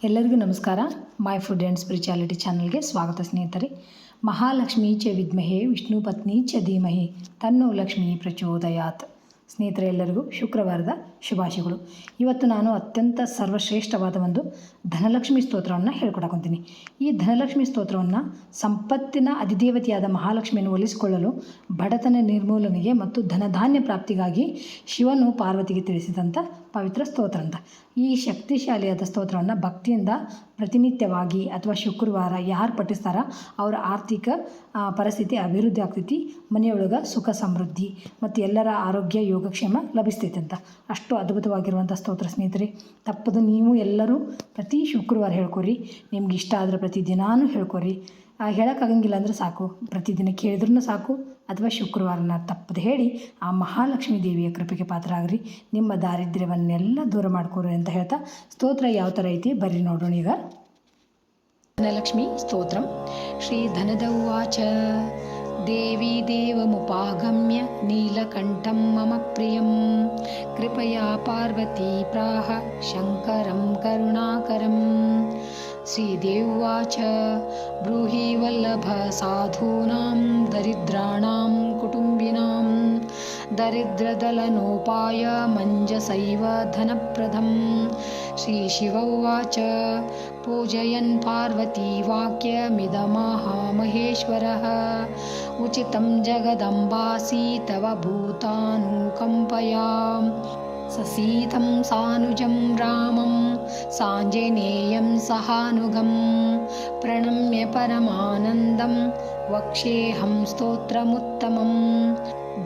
ಎಲ್ಲರಿಗೂ ನಮಸ್ಕಾರ. My food and spirituality ಚಾನಲ್ಗೆ ಸ್ವಾಗತ ಸ್ನೇಹಿತರೆ. ಮಹಾಲಕ್ಷ್ಮೀ ಚ ವಿದ್ಮಹೇ ವಿಷ್ಣು ಪತ್ನಿ ಚ ಧೀಮಹಿ ತನ್ನೋ ಲಕ್ಷ್ಮೀ ಪ್ರಚೋದಯಾತ್. ಸ್ನೇಹಿತರೆ, ಎಲ್ಲರಿಗೂ ಶುಕ್ರವಾರದ ಶುಭಾಶಯಗಳು. ಇವತ್ತು ನಾನು ಅತ್ಯಂತ ಸರ್ವಶ್ರೇಷ್ಠವಾದ ಒಂದು ಧನಲಕ್ಷ್ಮಿ ಸ್ತೋತ್ರವನ್ನು ಹೇಳ್ಕೊಡಕೊಂತೀನಿ. ಈ ಧನಲಕ್ಷ್ಮಿ ಸ್ತೋತ್ರವನ್ನು ಸಂಪತ್ತಿನ ಅಧಿದೇವತೆಯಾದ ಮಹಾಲಕ್ಷ್ಮಿಯನ್ನು ಒಲಿಸಿಕೊಳ್ಳಲು, ಬಡತನ ನಿರ್ಮೂಲನೆಗೆ ಮತ್ತು ಧನಧಾನ್ಯ ಪ್ರಾಪ್ತಿಗಾಗಿ ಶಿವನು ಪಾರ್ವತಿಗೆ ತಿಳಿಸಿದಂಥ ಪವಿತ್ರ ಸ್ತೋತ್ರ ಅಂತ. ಈ ಶಕ್ತಿಶಾಲಿಯಾದ ಸ್ತೋತ್ರವನ್ನು ಭಕ್ತಿಯಿಂದ ಪ್ರತಿನಿತ್ಯವಾಗಿ ಅಥವಾ ಶುಕ್ರವಾರ ಯಾರು ಪಠಿಸ್ತಾರ ಅವರ ಆರ್ಥಿಕ ಪರಿಸ್ಥಿತಿ ಅಭಿವೃದ್ಧಿ ಆಗ್ತೈತಿ, ಮನೆಯೊಳಗೆ ಸುಖ ಸಮೃದ್ಧಿ ಮತ್ತು ಎಲ್ಲರ ಆರೋಗ್ಯ ಯೋಗಕ್ಷೇಮ ಲಭಿಸ್ತೈತೆ ಅಂತ. ಅಷ್ಟು ಅದ್ಭುತವಾಗಿರುವಂಥ ಸ್ತೋತ್ರ ಸ್ನೇಹಿತರೆ. ತಪ್ಪದು ನೀವು ಎಲ್ಲರೂ ಪ್ರತಿ ಶುಕ್ರವಾರ ಹೇಳ್ಕೊರಿ. ನಿಮ್ಗೆ ಇಷ್ಟ ಆದರೆ ಪ್ರತಿದಿನಾನು ಹೇಳ್ಕೊರಿ. ಹೇಳೋಕ್ಕಾಗಂಗಿಲ್ಲ ಅಂದರೆ ಸಾಕು, ಪ್ರತಿದಿನ ಕೇಳಿದ್ರೂ ಸಾಕು, ಅಥವಾ ಶುಕ್ರವಾರನ ತಪ್ಪದೆ ಹೇಳಿ ಆ ಮಹಾಲಕ್ಷ್ಮೀ ದೇವಿಯ ಕೃಪೆಗೆ ಪಾತ್ರ ಆಗ್ರಿ. ನಿಮ್ಮ ದಾರಿದ್ರ್ಯವನ್ನೆಲ್ಲ ದೂರ ಮಾಡ್ಕೊರಿ ಅಂತ ಹೇಳ್ತಾ ಸ್ತೋತ್ರ ಯಾವ ಥರ ಐತಿ ಬರ್ರಿ ನೋಡೋಣ. ಈಗ ಧನಲಕ್ಷ್ಮಿ ಸ್ತೋತ್ರಂ. ಶ್ರೀ ಧನದ ಉವಾಚ. ದೇವಿ ದೇವಮುಪಾಗಮ್ಯ ನೀಲಕಂಠಂ ಮಮ ಪ್ರಿಯಂ ಕೃಪಯಾ ಪಾರ್ವತಿ ಪ್ರಾಹ ಶಂಕರಂ ಕರುಣಾಕರಂ. ಶ್ರೀದೇವ್ವಾಚ. ಬ್ರೂಹಿ ವಲ್ಲಭ ಸಾಧೂನಾಂ ದರಿದ್ರಾಣಾಂ ಕುಟುಂಬಿನಾಂ ದರಿದ್ರದಲನೋಪಾಯ ಮಂಜಸೈವ ಧನಪ್ರದಂ. ಶ್ರೀಶಿವೋವಾಚ. ಪೂಜಯನ್ ಪಾರ್ವತಿ ವಾಕ್ಯಮಿದಮಾಹ ಮಹೇಶ್ವರಃ ಉಚಿತಂ ಜಗದಂಬಾಸಿ ತವ ಭೂತಾನುಕಂಪಯಾ. ಸಸೀತಂ ಸಾನುಜಂ ರಾಮಂ ಸಾಂಜನೇಯಂ ಸಹಾನುಗಂ ಪ್ರಣಮ್ಯ ಪರಮಾನಂದಂ ವಕ್ಷೇಹಂ ಸ್ತೋತ್ರಮುತ್ತಮಂ.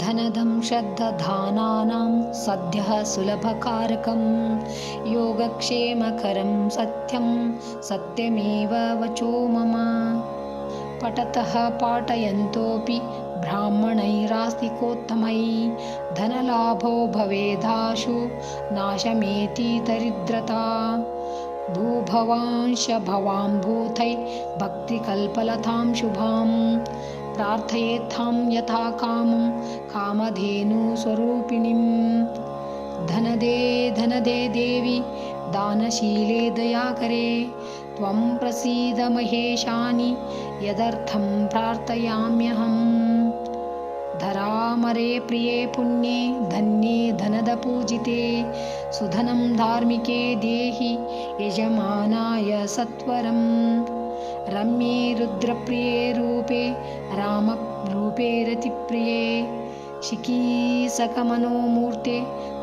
ಧನದಂ ಶ್ರದ್ಧಧಾನಾನಾಂ ಸದ್ಯಃ ಸುಲಭಕಾರಕಂ ಯೋಗಕ್ಷೇಮಕರಂ ಸತ್ಯಂ ಸತ್ಯಮೇವ ವಚೋ ಮಮ. ಪಠತಃ ಪಾಠಯಂತೋಪಿ ಬ್ರಾಹ್ಮಣೈರಾಸ್ತಿಕೋತ್ತಮೈ ಧನಲಾಭೋ ಭವೇದಾಶು ನಾಶಮೇತಿ ದರಿದ್ರತಾ. ಭೂಭವಾಂಶ ಭವಾಂಭೂತೈ ಭಕ್ತಿಕಲ್ಪಲತಾಂ ಶುಭಾಂ ಪ್ರಾರ್ಥಯೇತ್ಥಾಂ ಯಥಾ ಕಾಮಂ ಕಾಮಧೇನು ಸ್ವರೂಪಿಣಿಂ. ಧನದೇ ಧನದೇ ದೇವಿ ದಾನಶೀಲೆ ದಯಾಕರೆ ತ್ವಂ ಪ್ರಸೀದ ಮಹೇಶಾನಿ ಯದರ್ಥಂ ಪ್ರಾರ್ಥಯಾಮ್ಯಹಂ. ಧರಾಮರೆ ಪ್ರಿಯೇ ಪುಣ್ಯೆ ಧನ್ಯೇ ಧನದ ಪೂಜಿತೆ ಸುಧನಂ ಧಾರ್ಮಿಕೆ ದೇಹಿ ಯಜಮಾನಾಯ ಸತ್ವರಂ. ರಮ್ಯೇ ರುದ್ರಪ್ರಿಯೇ ರೂಪೇ ರಾಮರೂಪೇ ರತಿಪ್ರಿಯೇ ಶಿಖೀ ಸಕಮನೋಮೂರ್ತೆ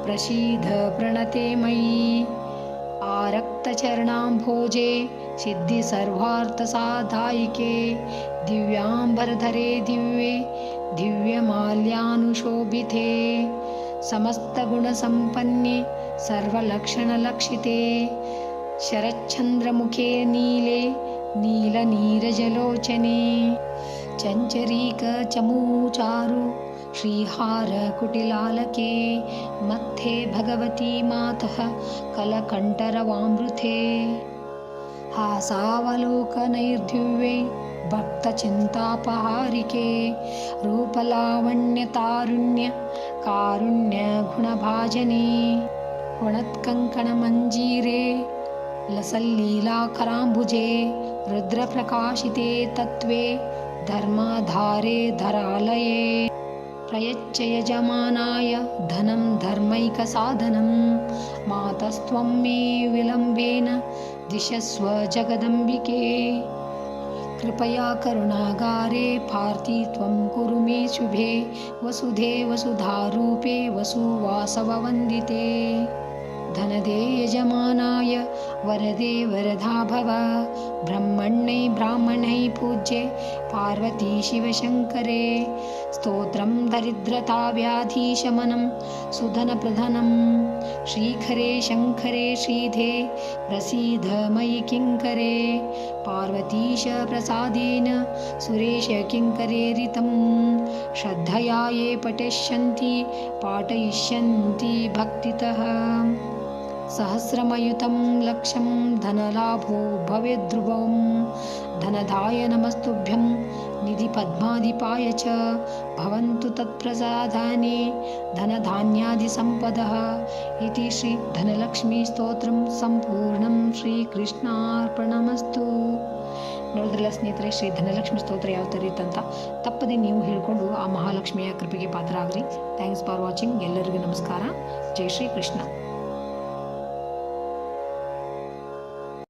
ಪ್ರಸೀದ ಪ್ರಣತೆ ಮಯಿ. ಆರಕ್ತಚರಣಾಂಭೋಜೆ ಸಿದ್ಧಿ ಸರ್ವಾರ್ಥಸಾಧಾಯಿಕೆ ದಿವ್ಯಾಂಬರಧರೆ ದಿವ್ಯೆ ದಿವ್ಯಮಾಲ್ಯಾನುಶೋಭಿತೆ ಸಮಸ್ತಗುಣಸಂಪನ್ನೆ ಸರ್ವಲಕ್ಷಣಲಕ್ಷಿತೆ ಶರಚ್ಛಂದ್ರಮುಖೇ ನೀಲೆ ನೀಲನೀರಜಲೋಚನೆ. ಚಂಚರೀಕಚಮೂಚಾರು ಶ್ರೀಹಾರಕುಟಿಲಾಲಕೆ ಮಧ್ಯೆ ಭಗವತಿ ಮಾತಃ ಕಲಕಂಠರವಾಮೃತೆ. ಹಾಸಾವಲೋಕನೈರ್ದಿವ್ಯೈ ಭಕ್ತಚಿಂತಾಪಹಾರಿಕೆ ರೂಪಲಾವಣ್ಯತಾರುಣ್ಯ ಕಾರುಣ್ಯ ಗುಣಭಾಜನೆ. ಗುಣತ್ಕಂಕಣಮಂಜೀರೆ ಲಸಲ್ಲೀಲಾಕರಾಂಬುಜೆ ರುದ್ರಪ್ರಕಾಶಿತೆ ತತ್ವೇ ಧರ್ಮಾಧಾರೆ ಧರಾಲಯೇ. ಪ್ರಯಚ್ಛ ಯಜಮಾನಾಯ ಧನಂ ಧರ್ಮೈಕಸಾಧನಂ ಮಾತಸ್ತ್ವಂ ಮೇ ವಿಲಂಬೇನ ದಿಶಸ್ವ ಜಗದಂಬಿಕೆ. ಕೃಪಯಾ ಕರುಣಾಗಾರೆ ಪಾರ್ಥಿ ತ್ವಂ ಕುರು ಮೇ ಶುಭೆ ವಸುಧೆ ವಸುಧಾರೂಪೇ ವಸುವಾಸವವಂದಿತೆ. ಧನದೇ ಯಜಮಾನಾಯ ವರದೆ ವರದಾ ಭವ ಬ್ರಹ್ಮಣ್ಯೈ ಬ್ರಾಹ್ಮಣೈ ಪೂಜ್ಯೆ ಪಾರ್ವತಿ ಶಿವಶಂಕರೇ. ಸ್ತೋತ್ರಂ ದರಿದ್ರತಾ ವ್ಯಾಧಿಶಮನಂ ಸುಧನಪ್ರಧನಂ ಶ್ರೀಖರೇ ಶಂಕರೇ ಶ್ರೀಧೇ ಪ್ರಸೀದ ಮಯಿ ಕಿಂಕರೇ. ಪಾರ್ವತೀಶ ಪ್ರಸಾದೇನ ಸುರೇಶ ಕಿಂಕರೇರಿತಂ ಶ್ರದ್ಧಯಾ ಯೇ ಪಠಿಷ್ಯಂತಿ ಪಾಠಯಿಷ್ಯಂತಿ ಭಕ್ತಿತಃ. ಸಹಸ್ರಮಯುತಂ ಲಕ್ಷಂ ಧನಲಾಭೋ ಭವೇದ್ಧ್ರುವಂ ಧನದಾಯ ನಮಸ್ತುಭ್ಯಂ ನಿಧಿ ಪದ್ಮಾಧಿಪಾಯ ಚ ಭವಂತು ತತ್ಪ್ರಸಾದಾನೆ ಧನಧಾನ್ಯಾದಿ ಸಂಪದಃ ಇತಿ ಶ್ರೀ ಧನಲಕ್ಷ್ಮೀ ಸ್ತೋತ್ರಂ ಸಂಪೂರ್ಣಂ ಶ್ರೀಕೃಷ್ಣಾರ್ಪಣಮಸ್ತು. ನೋಡಿದ್ರಲ್ಲ ಸ್ನೇಹಿತರೆ, ಶ್ರೀ ಧನಲಕ್ಷ್ಮಿ ಸ್ತೋತ್ರ ಯಾವ ಥರ ಇತ್ತಂತ. ತಪ್ಪದೆ ನೀವು ಹೇಳಿಕೊಂಡು ಆ ಮಹಾಲಕ್ಷ್ಮಿಯ ಕೃಪೆಗೆ ಪಾತ್ರ ಆಗ್ರಿ. Thanks for watching. ಎಲ್ಲರಿಗೂ ನಮಸ್ಕಾರ. ಜೈ ಶ್ರೀ ಕೃಷ್ಣ.